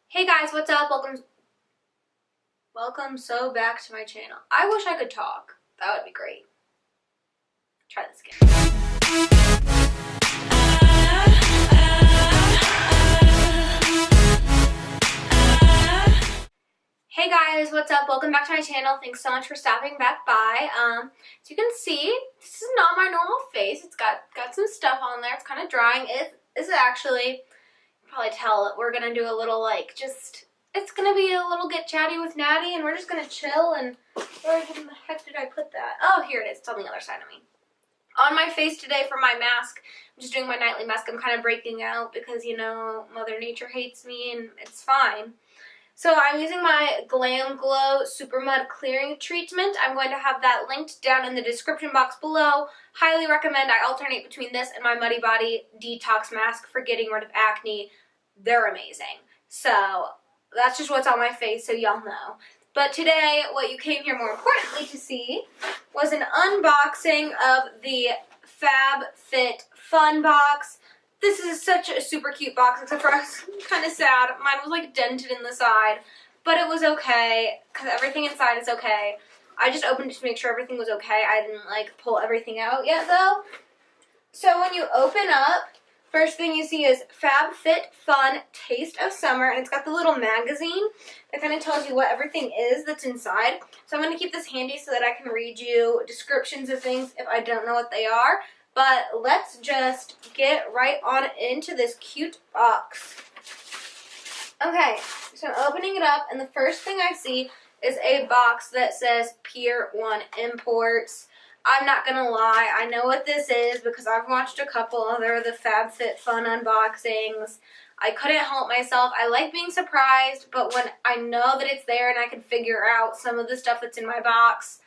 Hey guys, what's up? Welcome back to my channel. I wish I could talk. That would be great. Try this again. Hey guys, what's up? Welcome back to my channel. Thanks so much for stopping back by. As you can see, this is not my normal face. It's got some stuff on there. It's kind of drying. This is actually, you can probably tell we're gonna do a little it's gonna be a little get chatty with Natty, and we're just gonna chill. And where in the heck did I put that? Oh, here it is. It's on the other side of me. On my face today for my mask, I'm just doing my nightly mask. I'm kind of breaking out because, you know, Mother Nature hates me, and it's fine. So I'm using my Glam Glow Super Mud Clearing Treatment. I'm going to have that linked down in the description box below. Highly recommend. I alternate between this and my Muddy Body Detox Mask for getting rid of acne. They're amazing. So that's just what's on my face, so y'all know. But today, what you came here more importantly to see was an unboxing of the FabFitFun box. This is such a super cute box, except for I was kind of sad. Mine was like dented in the side, but it was okay because everything inside is okay. I just opened it to make sure everything was okay. I didn't like pull everything out yet though. So when you open up, first thing you see is FabFitFun Taste of Summer, and it's got the little magazine that kind of tells you what everything is that's inside. So I'm going to keep this handy so that I can read you descriptions of things if I don't know what they are. But let's just get right on into this cute box. Okay, so I'm opening it up, and the first thing I see is a box that says Pier 1 Imports. I'm not gonna lie, I know what this is because I've watched a couple other of the FabFitFun unboxings. I couldn't help myself. I like being surprised, but when I know that it's there and I can figure out some of the stuff that's in my box,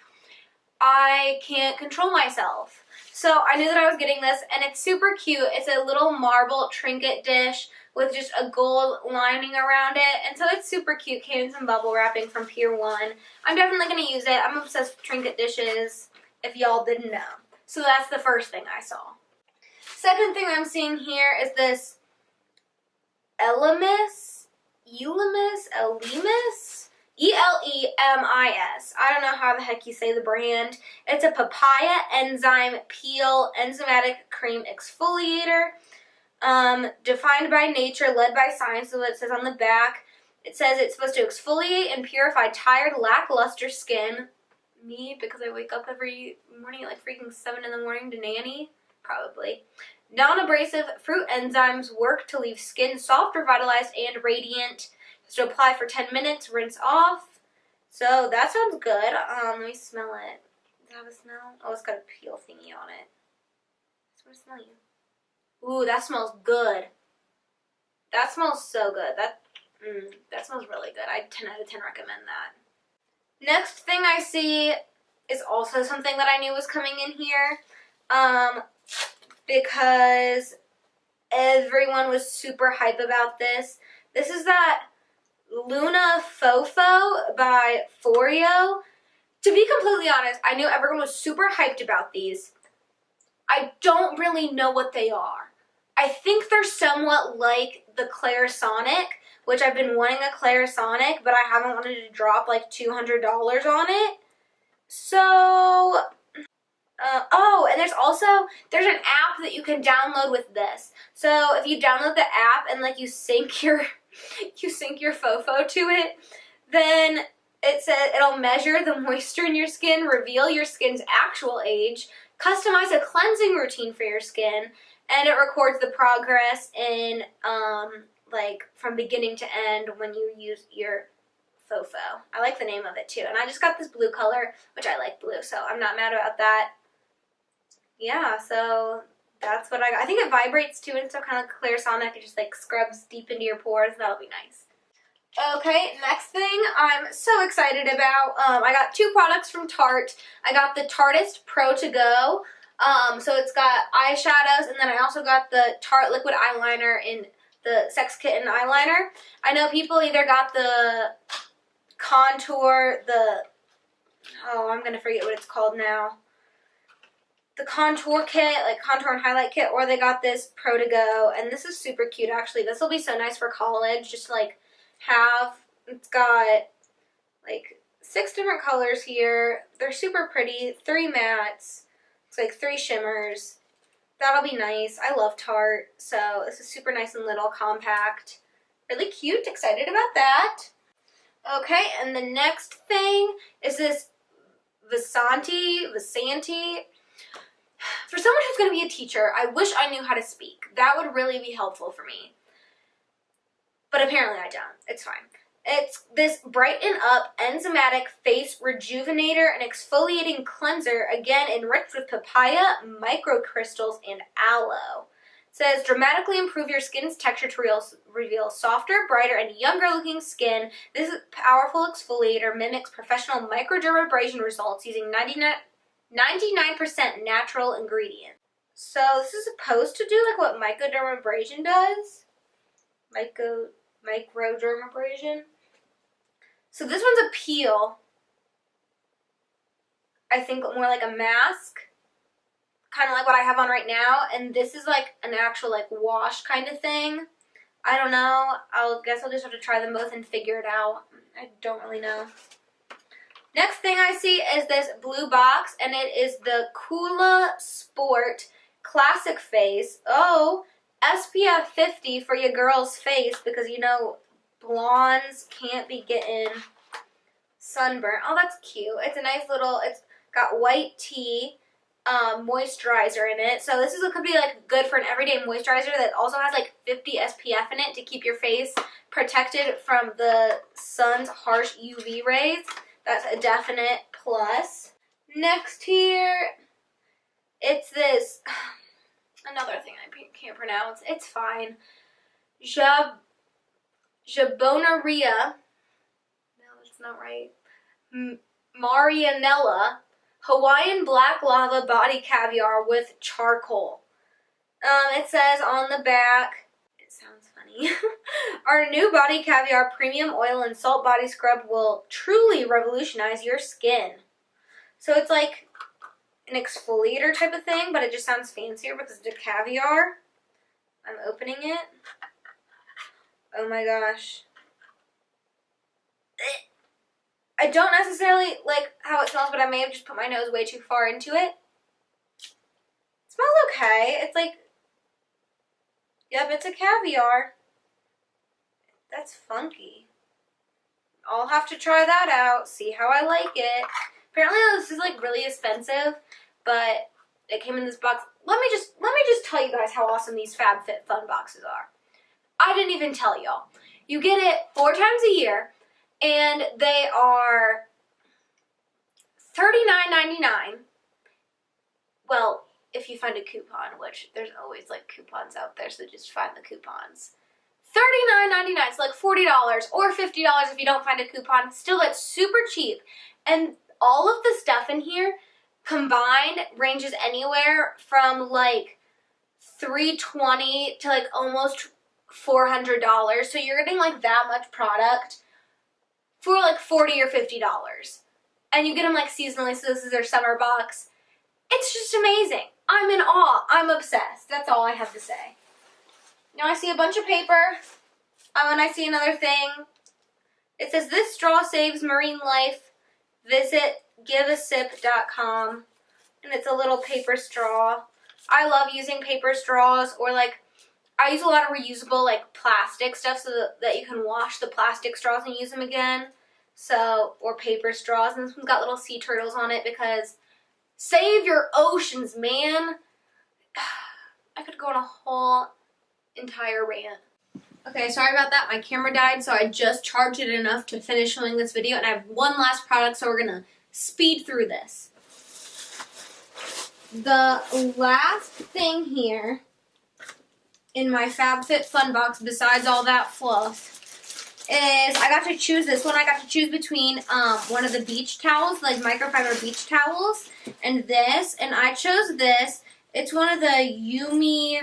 I can't control myself. So I knew that I was getting this, and it's super cute. It's a little marble trinket dish with just a gold lining around it, and so it's super cute. Came in some bubble wrapping from Pier 1. I'm definitely going to use it. I'm obsessed with trinket dishes, if y'all didn't know. So that's the first thing I saw. Second thing I'm seeing here is this Elemis? E-L-E-M-I-S. I don't know how the heck you say the brand. It's a papaya enzyme peel enzymatic cream exfoliator. Defined by nature, led by science, so it says on the back. It says it's supposed to exfoliate and purify tired, lackluster skin. Me, because I wake up every morning at like freaking 7 in the morning to nanny? Probably. Non-abrasive fruit enzymes work to leave skin soft, revitalized, and radiant. So apply for 10 minutes, rinse off. So that sounds good. Let me smell it. Does it have a smell? Oh, it's got a peel thingy on it. Just want to smell you. Ooh, that smells good. That smells so good. That smells really good. I 10 out of 10 recommend that. Next thing I see is also something that I knew was coming in here. Because everyone was super hype about this. This is that Luna Fofo by Foreo. To be completely honest, I knew everyone was super hyped about these. I don't really know what they are. I think they're somewhat like the Clarisonic, which I've been wanting a Clarisonic, but I haven't wanted to drop like $200 on it. So, oh, and there's an app that you can download with this. So if you download the app and like you sync your Fofo to it, then it says it'll measure the moisture in your skin, reveal your skin's actual age, customize a cleansing routine for your skin, and it records the progress in like from beginning to end when you use your Fofo. I like the name of it too, and I just got this blue color, which I like blue, so I'm not mad about that. Yeah, so that's what I got. I think it vibrates too, and so kind of like Clarisonic. It just like scrubs deep into your pores. That'll be nice. Okay, next thing I'm so excited about. I got two products from Tarte. I got the Tartist Pro To Go. So it's got eyeshadows, and then I also got the Tarte liquid eyeliner in the Sex Kitten eyeliner. I know people either got the contour, I'm gonna forget what it's called now. The contour kit, like contour and highlight kit, or they got this Pro To Go, and this is super cute actually. This will be so nice for college, just like have. It's got like 6 different colors here. They're super pretty. 3 mattes. It's like 3 shimmers. That'll be nice. I love Tarte, so this is super nice and little, compact. Really cute. Excited about that. Okay, and the next thing is this Vasanti. For someone who's going to be a teacher, I wish I knew how to speak. That would really be helpful for me. But apparently I don't. It's fine. It's this Brighten Up Enzymatic Face Rejuvenator and Exfoliating Cleanser, again enriched with papaya, microcrystals, and aloe. It says, dramatically improve your skin's texture to reveal softer, brighter, and younger-looking skin. This powerful exfoliator mimics professional microdermabrasion results using 99% natural ingredients. So this is supposed to do like what microdermabrasion does. Microdermabrasion. So this one's a peel. I think more like a mask. Kind of like what I have on right now. And this is like an actual like wash kind of thing. I don't know. I guess I'll just have to try them both and figure it out. I don't really know. Next thing I see is this blue box. And it is the Kula Sport Classic Face. Oh, SPF 50 for your girl's face because, you know, blondes can't be getting sunburn. Oh, that's cute. It's a nice little, it's got white tea moisturizer in it. So this could be like good for an everyday moisturizer that also has like 50 SPF in it to keep your face protected from the sun's harsh UV rays. That's a definite plus. Next here, it's this... Another thing I can't pronounce. It's fine. Jaboneria. No, that's not right. Marianella. Hawaiian Black Lava Body Caviar with Charcoal. It says on the back, it sounds funny, our new Body Caviar Premium Oil and Salt Body Scrub will truly revolutionize your skin. So it's like an exfoliator type of thing, but it just sounds fancier because it's a caviar. I'm opening it. Oh my gosh. I don't necessarily like how it smells, but I may have just put my nose way too far into it. It smells okay. It's like, yep, it's a caviar. That's funky. I'll have to try that out, see how I like it. Apparently this is like really expensive, but it came in this box. Let me just tell you guys how awesome these FabFitFun boxes are. I didn't even tell y'all. You get it 4 times a year, and they are $39.99. Well, if you find a coupon, which there's always like coupons out there, so just find the coupons. $39.99, so like $40 or $50 if you don't find a coupon. Still, that's super cheap. And all of the stuff in here combined ranges anywhere from like $320 to like almost $400. So you're getting like that much product for like $40 or $50. And you get them like seasonally, so this is their summer box. It's just amazing. I'm in awe. I'm obsessed. That's all I have to say. Now I see a bunch of paper. And I see another thing. It says, this straw saves marine life. Visit giveasip.com. And it's a little paper straw. I love using paper straws, or like, I use a lot of reusable like plastic stuff so that you can wash the plastic straws and use them again. So, or paper straws. And this one's got little sea turtles on it because save your oceans, man. I could go on a whole entire rant. Okay, sorry about that. My camera died, so I just charged it enough to finish filming this video. And I have one last product, so we're going to speed through this. The last thing here in my FabFitFun box, besides all that fluff, is I got to choose this one. I got to choose between one of the beach towels, like microfiber beach towels, and this. And I chose this. It's one of the Yumi...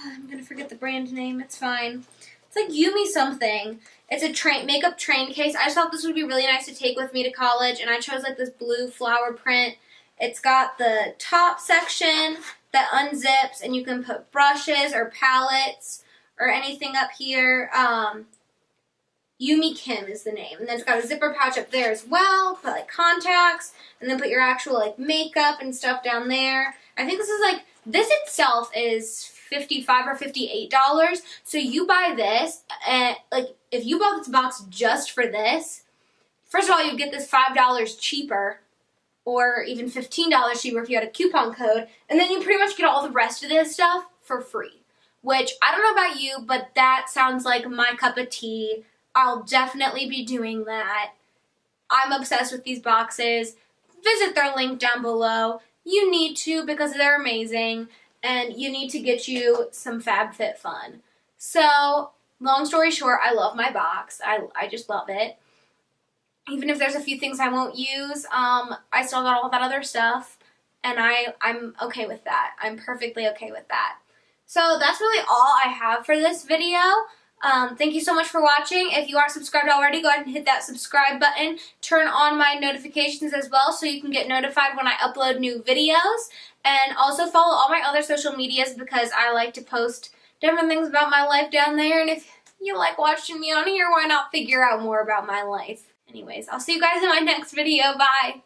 I'm going to forget the brand name. It's fine. It's like Yumi something. It's a makeup train case. I just thought this would be really nice to take with me to college, and I chose like this blue flower print. It's got the top section that unzips, and you can put brushes or palettes or anything up here. Yumi Kim is the name. And then it's got a zipper pouch up there as well. Put like contacts, and then put your actual like makeup and stuff down there. I think this is like, this itself is $55 or $58. So you buy this, and like if you bought this box just for this, first of all, you get this $5 cheaper, or even $15 cheaper if you had a coupon code, and then you pretty much get all the rest of this stuff for free. Which, I don't know about you, but that sounds like my cup of tea. I'll definitely be doing that. I'm obsessed with these boxes. Visit their link down below. You need to, because they're amazing, and you need to get you some FabFitFun. So, long story short, I love my box. I just love it. Even if there's a few things I won't use, I still got all that other stuff, and I'm okay with that. I'm perfectly okay with that. So that's really all I have for this video. Thank you so much for watching. If you aren't subscribed already, go ahead and hit that subscribe button. Turn on my notifications as well so you can get notified when I upload new videos. And also follow all my other social medias because I like to post different things about my life down there. And if you like watching me on here, why not figure out more about my life? Anyways, I'll see you guys in my next video. Bye!